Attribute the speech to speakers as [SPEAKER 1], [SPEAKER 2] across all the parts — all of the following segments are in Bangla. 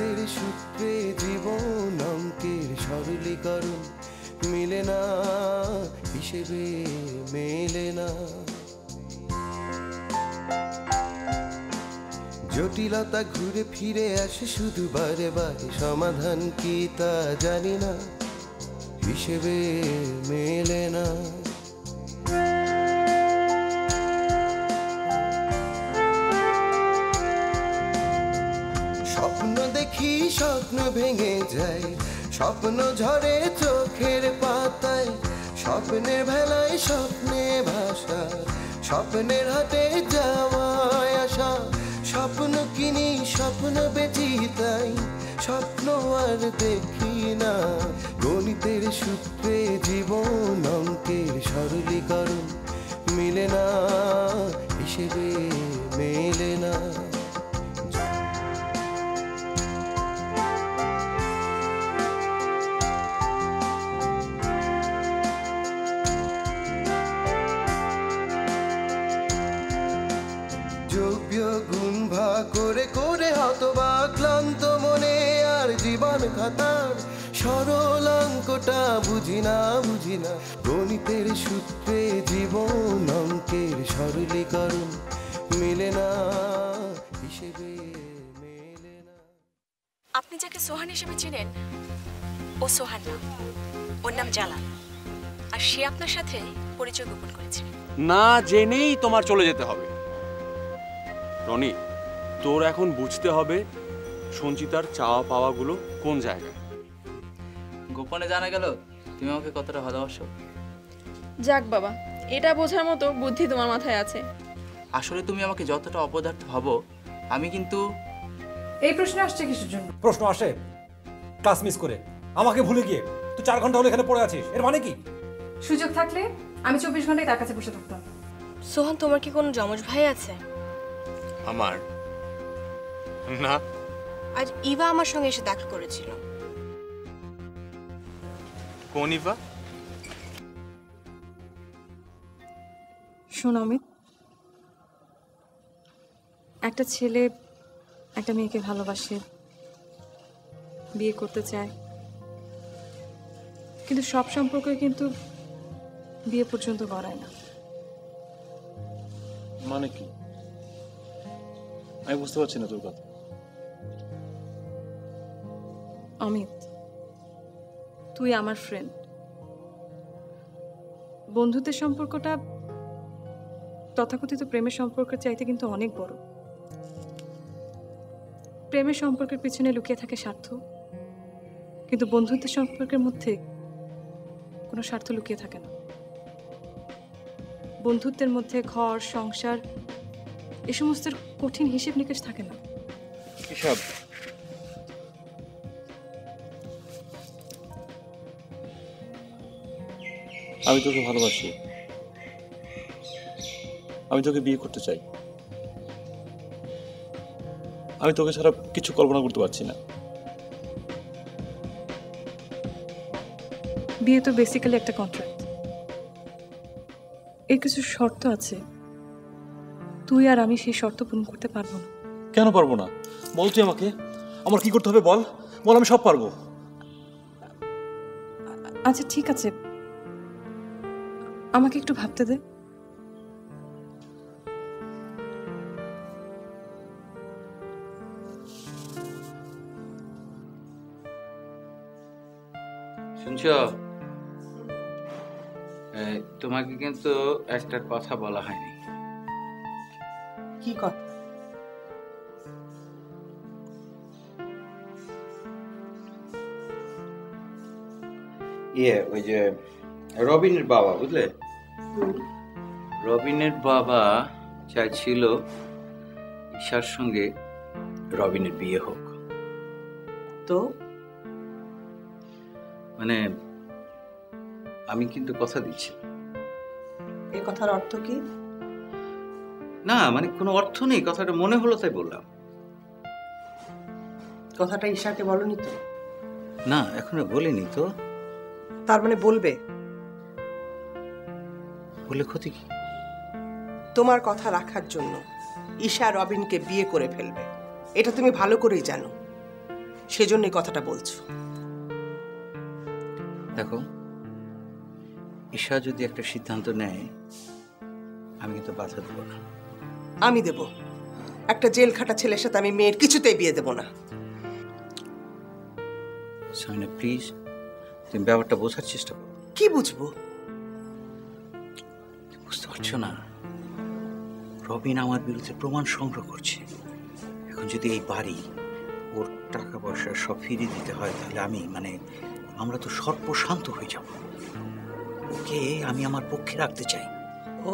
[SPEAKER 1] গণিতের সূত্রে জীবন অঙ্কের সরলীকরণ মিলে না, হিসেবে মেলে না। জটিলতা ঘুরে ফিরে আসে শুধু বারে বারে, সমাধান কি তা জানি না, হিসেবে মেলে না। স্বপ্ন দেখি স্বপ্ন ভেঙে যায়, স্বপ্ন ঝরে চোখের পাতায়, স্বপ্নের ভেলায় স্বপ্নে ভাষা, স্বপ্নের হাটে যাওয়ায় আসা। স্বপ্ন কিনি স্বপ্ন বেচি তাই স্বপ্ন আর দেখি না। গণিতের সূত্রে জীবন অঙ্কের সরলীকরণ মিলে না, হিসেবে মেলে না। গুণ ভাগ করে করে হতবা ক্লান্ত মনে আর জীবন খাতার সরল অঙ্কটা বুঝি না, বুঝি না। গণিতের সূত্রে জীবন অঙ্কের সরলীকরণ মিলে না, হিসেবে মেলে না।
[SPEAKER 2] আপনি যাকে সোহান হিসেবে চিনেন ও সোহান না, ওর নাম জালাল। আর সে আপনার সাথে পরিচয় গোপন করেছে।
[SPEAKER 3] না জেনেই তোমার চলে যেতে হবে। রনি, তোর এখন বুঝতে হবে সঞ্চিতার চাওয়া পাওয়াগুলো কোন জায়গায়।
[SPEAKER 4] গোপনে জানা গেল তুমি আমাকে কতটা ভালোবাসো।
[SPEAKER 5] যাক বাবা, এটা বোঝার মতো বুদ্ধি তোমার মাথায় আছে।
[SPEAKER 4] আসলে তুমি আমাকে যতটা অপদার্থ ভাবো, আমি কিন্তু।
[SPEAKER 6] এই প্রশ্ন আসছে কিসের জন্য?
[SPEAKER 7] প্রশ্ন আসে ক্লাস মিস করে, আমাকে ভুলে গিয়ে। তুই 4 ঘন্টা হলো এখানে পড়ে আছিস, এর মানে কি?
[SPEAKER 6] সুযোগ থাকলে আমি 24 ঘন্টায় তার কাছে বসে থাকতাম।
[SPEAKER 2] সোহান, তোমার কি কোনো যমজ ভাই আছে?
[SPEAKER 3] আমার না।
[SPEAKER 2] আজ ইভা আমার সঙ্গে এসে দেখা করেছিল।
[SPEAKER 3] কোন ইভা?
[SPEAKER 6] শোন অমিত, একটা ছেলে একটা মেয়েকে ভালোবাসে, বিয়ে করতে চায়, কিন্তু সব সম্পর্কে কিন্তু বিয়ে পর্যন্ত গড়ায় না।
[SPEAKER 8] মানে কি? আমি বুঝতে পারছি না তোর কথা।
[SPEAKER 6] অমিত, তুই আমার ফ্রেন্ড। বন্ধুত্বের সম্পর্কটা তথাকথিত প্রেমের সম্পর্কের চাইতে কিন্তু অনেক বড়। প্রেমের সম্পর্কের পিছনে লুকিয়ে থাকে স্বার্থ, কিন্তু বন্ধুত্বের সম্পর্কের মধ্যে কোনো স্বার্থ লুকিয়ে থাকে না। বন্ধুত্বের মধ্যে ঘর, সংসার, এ সমস্তের কঠিন হিসেব নিকেশ থাকে না।
[SPEAKER 8] হিসাব? আমি তোকে ভালোবাসি, আমি তোকে বিয়ে করতে চাই। আমি তোকে ছাড়া কিছু কল্পনা করতে পারছি না।
[SPEAKER 6] বিয়ে তো বেসিক্যালি একটা কন্ট্রাক্ট। এর কিছু শর্ত আছে, তুই আর আমি সেই শর্ত পূরণ করতে পারবো না।
[SPEAKER 8] কেন পারবো না? বল তুই আমাকে, আমার কি করতে হবে বল, বল আমি সব পারবো।
[SPEAKER 6] আচ্ছা ঠিক আছে, আমাকে একটু ভাবতে দে।
[SPEAKER 4] শুনছো, তোমাকে কিন্তু একটা কথা বলা হয়নি।
[SPEAKER 9] কি কথা?
[SPEAKER 10] ওই যে রবিনের বাবা, বুঝলে,
[SPEAKER 4] রবিনের বাবা চাইছিল ঈশার সঙ্গে রবিনের বিয়ে হোক।
[SPEAKER 9] তো
[SPEAKER 10] মানে আমি কিন্তু কথা দিচ্ছি।
[SPEAKER 9] এই কথার অর্থ কি?
[SPEAKER 10] না মানে কোনো অর্থ নেই, কথাটা মনে হলো তাই বললাম।
[SPEAKER 9] কথাটা ঈশাকে বলনি তো?
[SPEAKER 10] না এখনো বলিনি তো।
[SPEAKER 9] তার মানে বলবে?
[SPEAKER 10] বলে ক্ষতি কি?
[SPEAKER 9] তোমার কথা রাখার জন্য ঈশা রবিনকে বিয়ে করে ফেলবে, এটা তুমি ভালো করেই জানো। সেজন্যই কথাটা বলছো।
[SPEAKER 10] দেখো, ঈশা যদি একটা সিদ্ধান্ত নেয়, আমি কিন্তু বাধা দেবো না।
[SPEAKER 9] আমি দেব। একটা জেল খাটা ছেলের সাথে আমি মেয়ের কিছুতেই বিয়ে দেব না।
[SPEAKER 10] সামিনা প্লিজ, তুমি ব্যাপারটা বোঝার চেষ্টা করো।
[SPEAKER 9] কি বুঝবো?
[SPEAKER 10] বুঝতে পারছো না? রবিন আমার বিরুদ্ধে প্রমাণ সংগ্রহ করছে। এখন যদি এই বাড়ি, ওর টাকা পয়সা সব ফিরিয়ে দিতে হয়, তাহলে আমরা তো সর্বশান্ত হয়ে যাব। ওকে আমি আমার পক্ষে রাখতে চাই।
[SPEAKER 9] ও,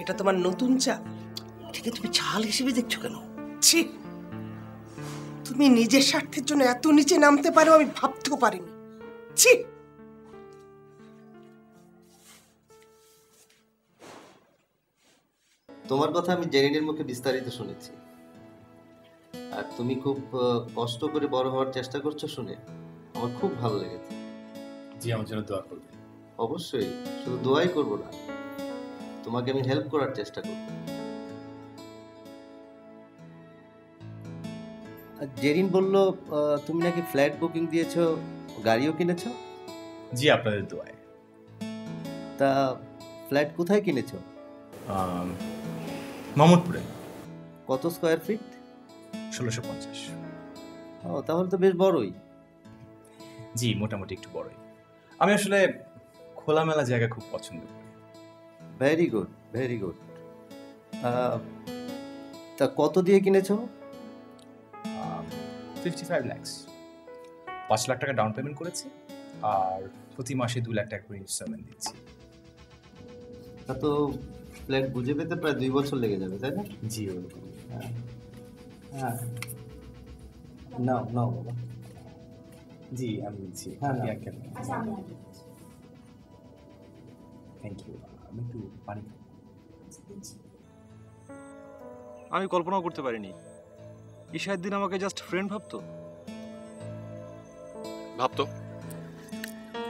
[SPEAKER 9] এটা তোমার নতুন চাল?
[SPEAKER 10] এটাকে তুমি চাল হিসেবে দেখছো কেন?
[SPEAKER 9] ছি, তুমি নিজের স্বার্থের জন্য এত নিচে নামতে পারো আমি ভাবতেও পারিনি। ছি।
[SPEAKER 1] তোমার কথা আমি জেরিনের মুখে বিস্তারিত শুনেছি, আর তুমি খুব কষ্ট করে বড় হওয়ার চেষ্টা করছো শুনে আমার খুব ভালো লেগেছে।
[SPEAKER 8] জি, আমার জন্য দোয়া করবেন।
[SPEAKER 1] অবশ্যই, শুধু দোয়াই করবো না, তোমাকে আমি হেল্প করার চেষ্টা করব। জেরিন বলল তুমি নাকি ফ্ল্যাট বুকিং দিয়েছো, গাড়িও কিনেছো।
[SPEAKER 8] জি, আপনাদের দোয়ায়।
[SPEAKER 1] তা ফ্ল্যাট কোথায় কিনেছো?
[SPEAKER 8] মোহাম্মদপুরে।
[SPEAKER 1] কত স্কোয়ার ফিট?
[SPEAKER 8] 1650।
[SPEAKER 1] ও, তাহলে তো বেশ বড়ই।
[SPEAKER 8] জি, মোটামুটি একটু বড়ই। আমি আসলে খোলামেলা জায়গা খুব পছন্দ করি।
[SPEAKER 1] Very good, very good. তা কত দিয়ে কিনেছো?
[SPEAKER 8] 55 লাখ। 5 লাখ টাকা ডাউন পেমেন্ট করেছি, আর প্রতি মাসে 2 লাখ টাকা করে ইনস্টলমেন্ট দিচ্ছি।
[SPEAKER 1] তা তো ফ্ল্যাট বুঝে পেতে প্রায় 2 বছর লেগে যাবে, তাই না?
[SPEAKER 8] জি, ওরকম।
[SPEAKER 1] হ্যাঁ, নাও নাও বাবা।
[SPEAKER 8] জি, আমি দিচ্ছি।
[SPEAKER 1] হ্যাঁ,
[SPEAKER 8] থ্যাংক ইউ। আমি একটু পানি।
[SPEAKER 11] আমি কল্পনাও করতে পারিনি ঈশা একদিন আমাকে জাস্ট ফ্রেন্ড ভাবতো।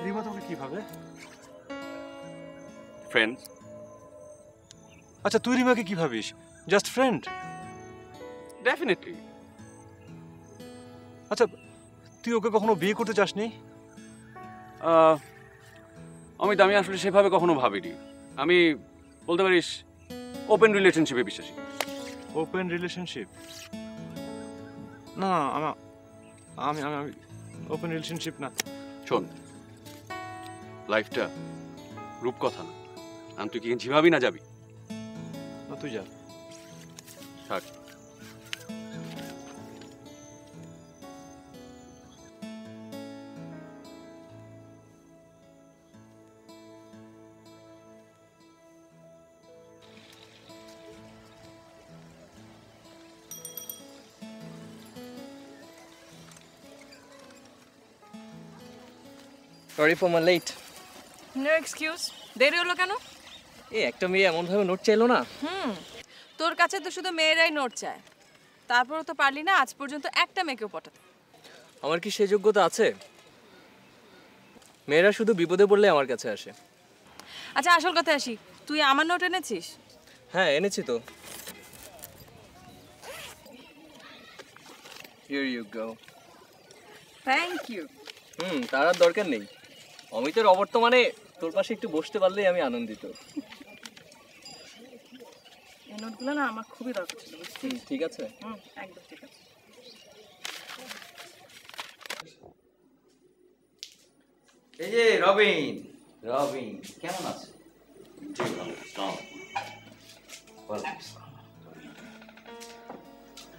[SPEAKER 11] রিমা তোমাকে কি ভাবে?
[SPEAKER 3] ফ্রেন্ড।
[SPEAKER 11] আচ্ছা, তুই রিমাকে কি ভাবিস? Just friend?
[SPEAKER 3] ডেফিনেটলি।
[SPEAKER 11] আচ্ছা, তুই ওকে কখনো বিয়ে করতে চাসনি?
[SPEAKER 3] আমি আসলে সেভাবে কখনো ভাবিনি। আমি বলতে পারিস ওপেন রিলেশনশিপে বিশ্বাসী।
[SPEAKER 11] Open relationship? না, আমি ওপেন রিলেশনশিপ না।
[SPEAKER 3] শোন, লাইফটা রূপকথা না। আমি তুই কি ঝিমাবি না যাবি?
[SPEAKER 11] না, তুই যা।
[SPEAKER 3] থাক।
[SPEAKER 12] Sorry for my late.
[SPEAKER 5] No excuse. দেরি হলো কেন?
[SPEAKER 12] একটা মেয়ে এমনভাবে নোট চাইলো না।
[SPEAKER 5] তোর কাছে তো শুধু মেয়েরাই নোট চায়, তারপরও তো পারলি না আজ পর্যন্ত একটা মেয়েকেও পটাতে।
[SPEAKER 12] আমার কি সে যোগ্যতা আছে? মেয়েরা শুধু বিপদে পড়লে আমার কাছে আসে।
[SPEAKER 5] আচ্ছা, আসল কথা আসি, তুই আমার নোট এনেছিস?
[SPEAKER 12] হ্যাঁ, এনেছি তো। Here you go.
[SPEAKER 5] Thank you.
[SPEAKER 12] তার আর দরকার নেই। অমিতের অবর্তমানে তোর পাশে একটু বসতে পারলেই আমি আনন্দিত।
[SPEAKER 5] এই নোটগুলো না আমার খুবই দরকার ছিল, বুঝছিস?
[SPEAKER 12] ঠিক আছে।
[SPEAKER 5] একদম ঠিক আছে।
[SPEAKER 10] এই যে রবিন, কেমন আছে?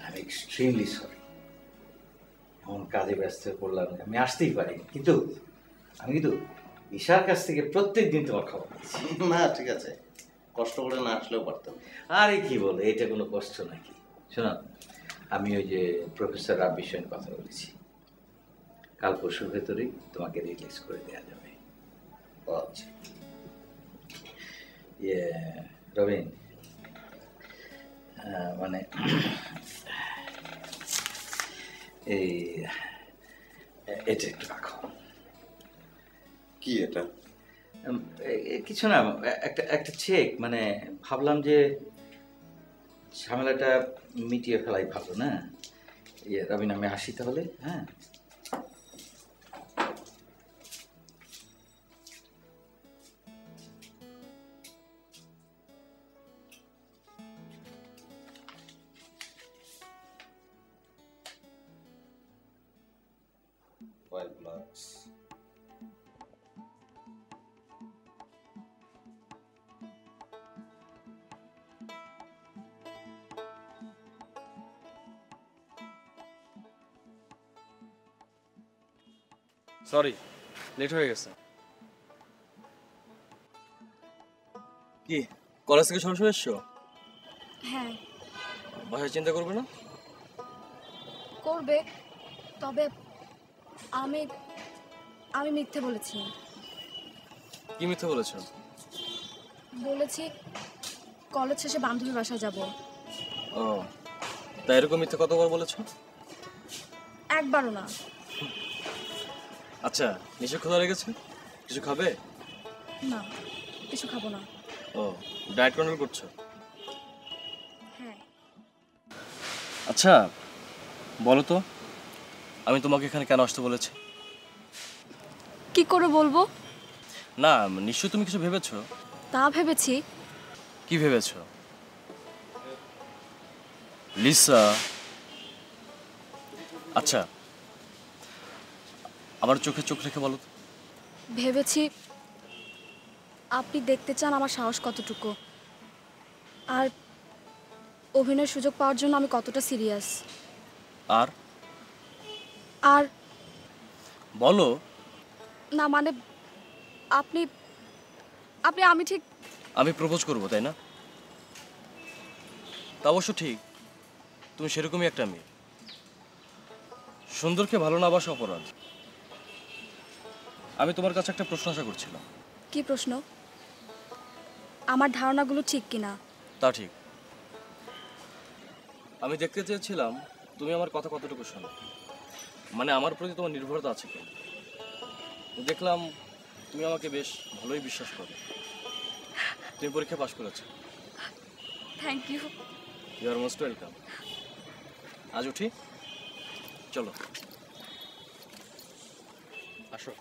[SPEAKER 10] আমি এক্সট্রিমলি সরি, এমন কাজে ব্যস্ত পড়লাম, আমি আসতেই পারি, কিন্তু আমি ঈশার কাছ থেকে প্রত্যেকদিন তোমার খবর পাচ্ছি।
[SPEAKER 1] না, ঠিক আছে, কষ্ট করে না আসলেও পারতাম।
[SPEAKER 10] আরে কি বলে, এটা কোনো কষ্ট নাকি? শোনো, আমি ওই যে প্রফেসর রাব্বির সঙ্গে কথা বলেছি, কাল পরশুর ভেতরেই তোমাকে রিলিজ করে দেওয়া যাবে। আচ্ছা, রবিন, মানে এই এটা একটু রাখো।
[SPEAKER 1] কি এটা?
[SPEAKER 10] কিছু না, একটা চেক, মানে ভাবলাম যে ঝামেলাটা মিটিয়ে ফেলাই ভালো না। রবিন, আমি আসি তাহলে। হ্যাঁ,
[SPEAKER 12] সরি, লেট হয়ে গেছে। কি কলেজ থেকে সরাসরি এসছো?
[SPEAKER 13] হ্যাঁ,
[SPEAKER 12] বাসায় চিন্তা করবে না?
[SPEAKER 13] করবে, তবে আমি আমি মিথ্যে বলেছি।
[SPEAKER 12] কি মিথ্যে বলেছো?
[SPEAKER 13] বলেছি কলেজ শেষে বান্ধবীর বাসায় যাব।
[SPEAKER 12] ও, তাই এরকম মিথ্যে কতবার বলেছো?
[SPEAKER 13] একবারও না।
[SPEAKER 12] আচ্ছা, নিশ্চয় ক্ষুধা লেগেছে, কিছু খাবে?
[SPEAKER 13] না, কিছু খাবো না।
[SPEAKER 12] ও, ডায়েট কন্ট্রোল করছো?
[SPEAKER 13] হ্যাঁ।
[SPEAKER 12] আচ্ছা বলো তো, আমি তোমাকে এখানে কেন আসতে বলেছি?
[SPEAKER 13] কি করে বলবো?
[SPEAKER 12] না, নিশ্চয়ই তুমি কিছু ভেবেছো।
[SPEAKER 13] তা ভেবেছি।
[SPEAKER 12] কি ভেবেছো? লিসা, আচ্ছা আমার চোখে চোখ রেখে বলো তো।
[SPEAKER 13] ভেবেছি আপনি দেখতে চান আমার সাহস কতটুকু, আর অভিনয়ের সুযোগ পাওয়ার জন্য আমি কতটা সিরিয়াস।
[SPEAKER 12] আর
[SPEAKER 13] আর
[SPEAKER 12] বলো
[SPEAKER 13] না, মানে আপনি আপনি আমি ঠিক
[SPEAKER 12] আমি প্রপোজ করবো, তাই না? তা অবশ্য ঠিক, তুমি সেরকমই একটা মেয়ে। সুন্দরকে ভালো না বাসা অপরাধ। আমি তোমার কাছে একটা প্রশ্ন আশা করছিলাম।
[SPEAKER 13] কি প্রশ্ন? আমার ধারণাগুলো ঠিক কিনা?
[SPEAKER 12] তা ঠিক। আমি দেখতে চেয়েছিলাম তুমি আমার কথা কতটুকু শোনো, মানে আমার প্রতি তোমার নির্ভরতা আছে কিনা। দেখলাম তুমি আমাকে বেশ ভালোই বিশ্বাস করো। তুমি পরীক্ষা পাশ করেছো।
[SPEAKER 13] Thank you.
[SPEAKER 12] You are most welcome. আজ উঠি, চলো আসো।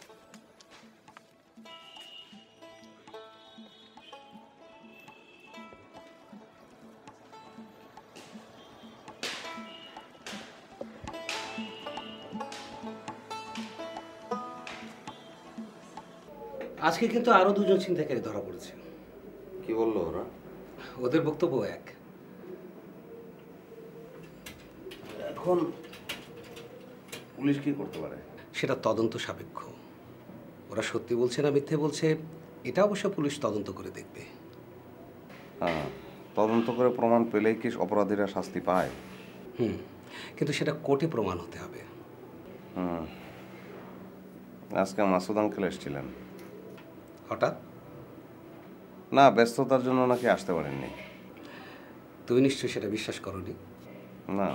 [SPEAKER 14] আজকে কিন্তু আরো দুজন ছিনতাইকারী ধরা পড়েছে।
[SPEAKER 1] কি বললো ওরা?
[SPEAKER 14] ওদের বক্তব্য এক।
[SPEAKER 1] এখন পুলিশ কি করতে পারে?
[SPEAKER 14] সেটা তদন্ত সাপেক্ষ। ওরা সত্যি বলছে না মিথ্যে বলছে এটা অবশ্য পুলিশ তদন্ত করে দেখবে।
[SPEAKER 1] হ্যাঁ, তদন্ত করে প্রমাণ পেলেই কি অপরাধীরা শাস্তি পায়?
[SPEAKER 14] কিন্তু সেটা কোর্টে প্রমাণ হতে হবে।
[SPEAKER 1] আজকে মাসুদ আঙ্কেল এসেছিলেন।
[SPEAKER 14] হঠাৎ?
[SPEAKER 1] না, ব্যস্ততার জন্য নাকি আসতে পারেননি।
[SPEAKER 14] তুমি নিশ্চয়ই সেটা বিশ্বাস করোনি?
[SPEAKER 1] না।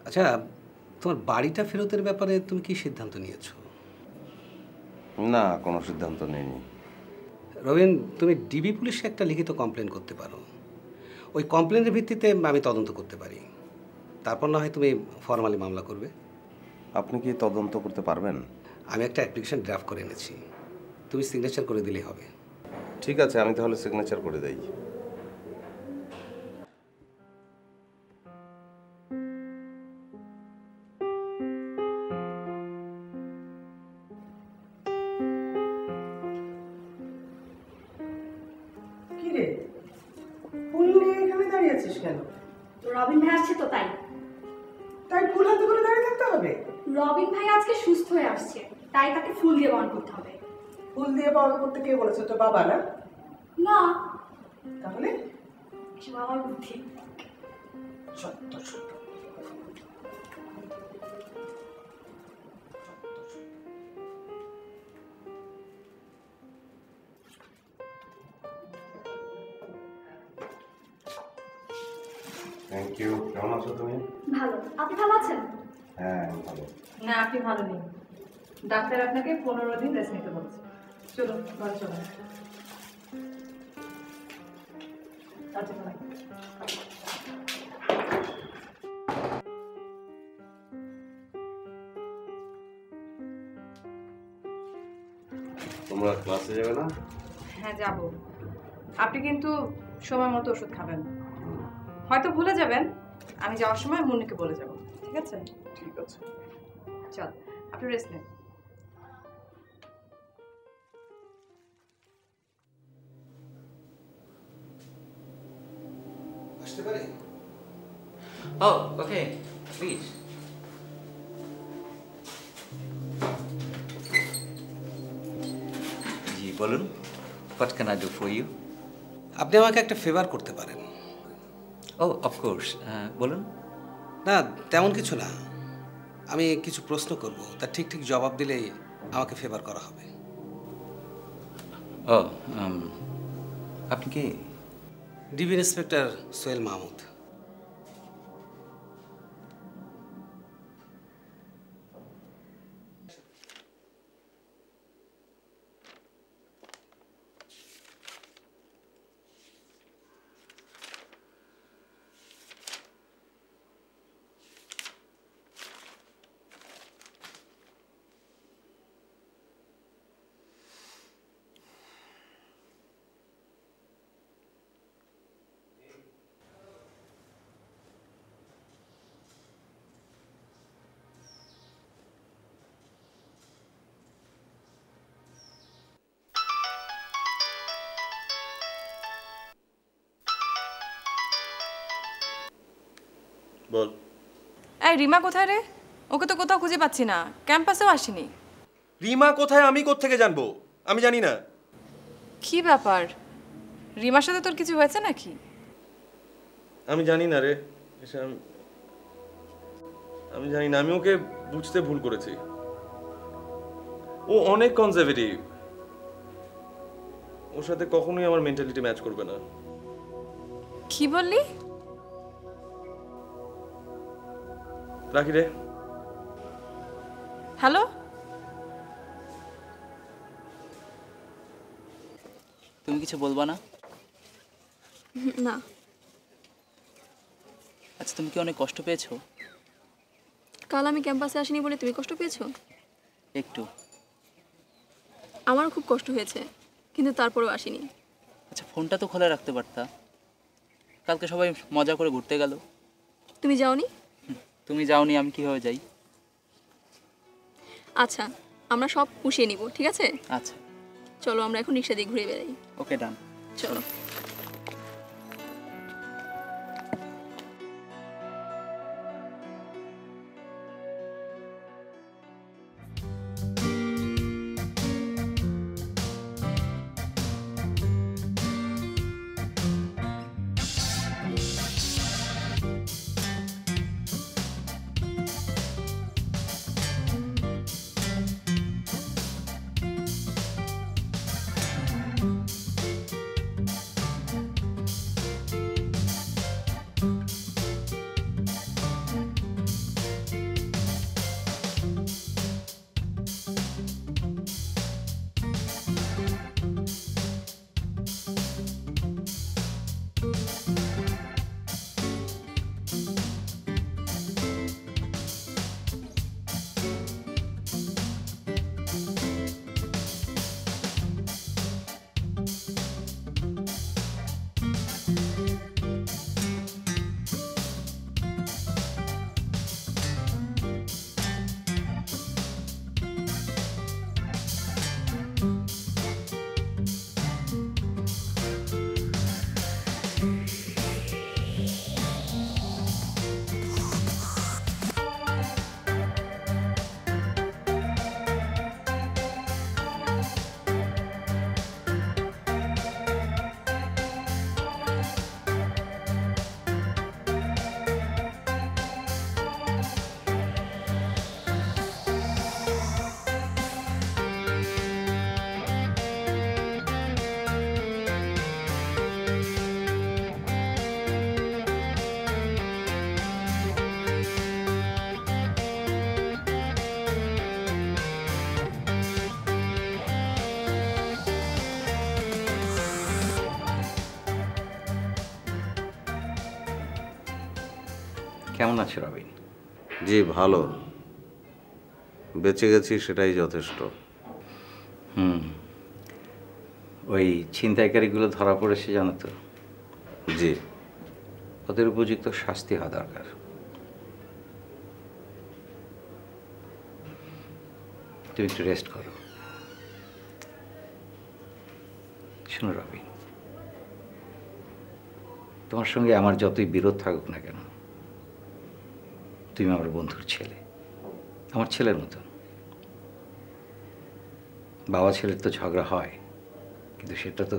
[SPEAKER 14] আচ্ছা, তোমার বাড়িটা ফেরতের ব্যাপারে তুমি কি সিদ্ধান্ত নিয়েছো?
[SPEAKER 1] না, কোনো সিদ্ধান্ত নেইনি।
[SPEAKER 14] রবিন, তুমি ডিবি পুলিশকে একটা লিখিত কমপ্লেন করতে পারো। ওই কমপ্লেনের ভিত্তিতে আমি তদন্ত করতে পারি। তারপর না হয় তুমি ফর্মালি মামলা করবে।
[SPEAKER 1] আপনি কি তদন্ত করতে পারবেন?
[SPEAKER 14] আমি একটা অ্যাপ্লিকেশন ড্রাফট করে এনেছি, তুমি সিগনেচার করে দিলেই হবে।
[SPEAKER 1] ঠিক আছে, আমি তাহলে সিগনেচার করে দেই।
[SPEAKER 9] কি রে, ফুল নিয়ে এখানে দাঁড়িয়ে আছিস কেন?
[SPEAKER 15] রবিন ভাই আসছে তো তাই।
[SPEAKER 9] তাই ফুল হাতে করে দাঁড়িয়ে থাকতে হবে?
[SPEAKER 15] রবিন ভাই আজকে সুস্থ হয়ে আসছে, তাই তাকে ফুল দিয়ে বরণ করতে হবে।
[SPEAKER 9] ফুল দিয়ে বরণ করতে কে বলেছে? তোর বাবা না?
[SPEAKER 15] না।
[SPEAKER 9] তাহলে?
[SPEAKER 15] এসব আমার বুদ্ধি।
[SPEAKER 1] Thank you. কেমন আছো তুমি?
[SPEAKER 15] ভালো, আপনি ভালো আছেন?
[SPEAKER 1] হ্যাঁ, ভালো।
[SPEAKER 5] না, আপনি ভালো নেই। ডাক্তার আপনাকে 15 দিন রেস্ট নিতে বলছে। চলুন ঘরে চলুন।
[SPEAKER 16] তোমরা ক্লাসে যাবে না?
[SPEAKER 6] হ্যাঁ যাব। আপনি কিন্তু সময় মতো ওষুধ খাবেন। হয়তো ভুলে যাবেন, আমি যাওয়ার সময় মুন্নিকে বলে যাব, ঠিক আছে?
[SPEAKER 16] ঠিক আছে।
[SPEAKER 6] চল, আপনি রেস্ট নেন।
[SPEAKER 14] আসতে পারি?
[SPEAKER 10] Oh, okay. Please. জি বলুন, what can I do for you?
[SPEAKER 14] আপনি আমাকে একটা ফেভার করতে পারেন।
[SPEAKER 10] Oh, of course. বলুন।
[SPEAKER 14] না, তেমন কিছু না। আমি কিছু প্রশ্ন করব, তার ঠিক ঠিক জবাব দিলেই আমাকে ফেভার করা হবে।
[SPEAKER 10] ও, আপনি কে?
[SPEAKER 14] DB inspector Sohel Mahmud.
[SPEAKER 12] বল।
[SPEAKER 5] এই রিমা কোথায় রে? ওকে তো কোথাও খুঁজে পাচ্ছি না, ক্যাম্পাসেও আসেনি।
[SPEAKER 12] রিমা কোথায় আমি কোত্থেকে জানবো? আমি জানি না।
[SPEAKER 5] কি ব্যাপার, রিমার সাথে তোর কিছু হয়েছে নাকি?
[SPEAKER 12] আমি জানি না রে, আমি জানি না। আমি ওকে বুঝতে ভুল করেছি। ও অনেক কনজারভেটিভ, ওর সাথে কখনোই আমার মেন্টালিটি ম্যাচ করবে না।
[SPEAKER 5] কি বললি?
[SPEAKER 12] রাখি রে।
[SPEAKER 5] হ্যালো,
[SPEAKER 4] তুমি কিছু বলবা না?
[SPEAKER 13] না।
[SPEAKER 4] আচ্ছা, তুমি কি অনেক কষ্ট পেয়েছো?
[SPEAKER 13] কাল আমি ক্যাম্পাসে আসিনি বলে তুমি কষ্ট পেয়েছো?
[SPEAKER 4] একটু।
[SPEAKER 13] আমারও খুব কষ্ট হয়েছে, কিন্তু তারপরেও আসিনি।
[SPEAKER 4] আচ্ছা, ফোনটা তো খোলা রাখতে পারতা। কালকে সবাই মজা করে ঘুরতে গেল।
[SPEAKER 13] তুমি যাওনি?
[SPEAKER 4] তুমি যাওনি, আমি কিভাবে যাই?
[SPEAKER 13] আচ্ছা, আমরা সব পুষিয়ে নিব, ঠিক আছে?
[SPEAKER 4] আচ্ছা
[SPEAKER 13] চলো আমরা এখন রিক্সা দিয়ে ঘুরে বেড়াই।
[SPEAKER 4] ওকে, ডান।
[SPEAKER 13] চলো।
[SPEAKER 10] কেমন আছো রবিন?
[SPEAKER 16] জি ভালো, বেঁচে গেছি সেটাই যথেষ্ট।
[SPEAKER 10] ওই ছিনতাইকারীগুলো ধরা পড়েছে জানো তো?
[SPEAKER 16] জি।
[SPEAKER 10] ওদের উপযুক্ত শাস্তি হওয়া দরকার। তুমি একটু রেস্ট করো। শোনো রবি, তোমার সঙ্গে আমার যতই বিরোধ থাকুক না কেন, তুমি আমার বন্ধুর ছেলে, আমার ছেলের মতো। বাবা ছেলের তো ঝগড়া হয়, কিন্তু সেটা তো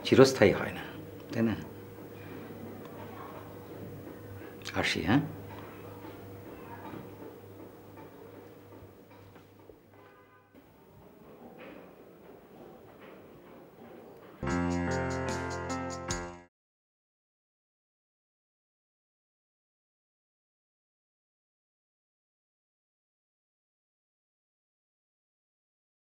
[SPEAKER 10] চিরস্থায়ী হয় না, তাই না? আসি, হ্যাঁ?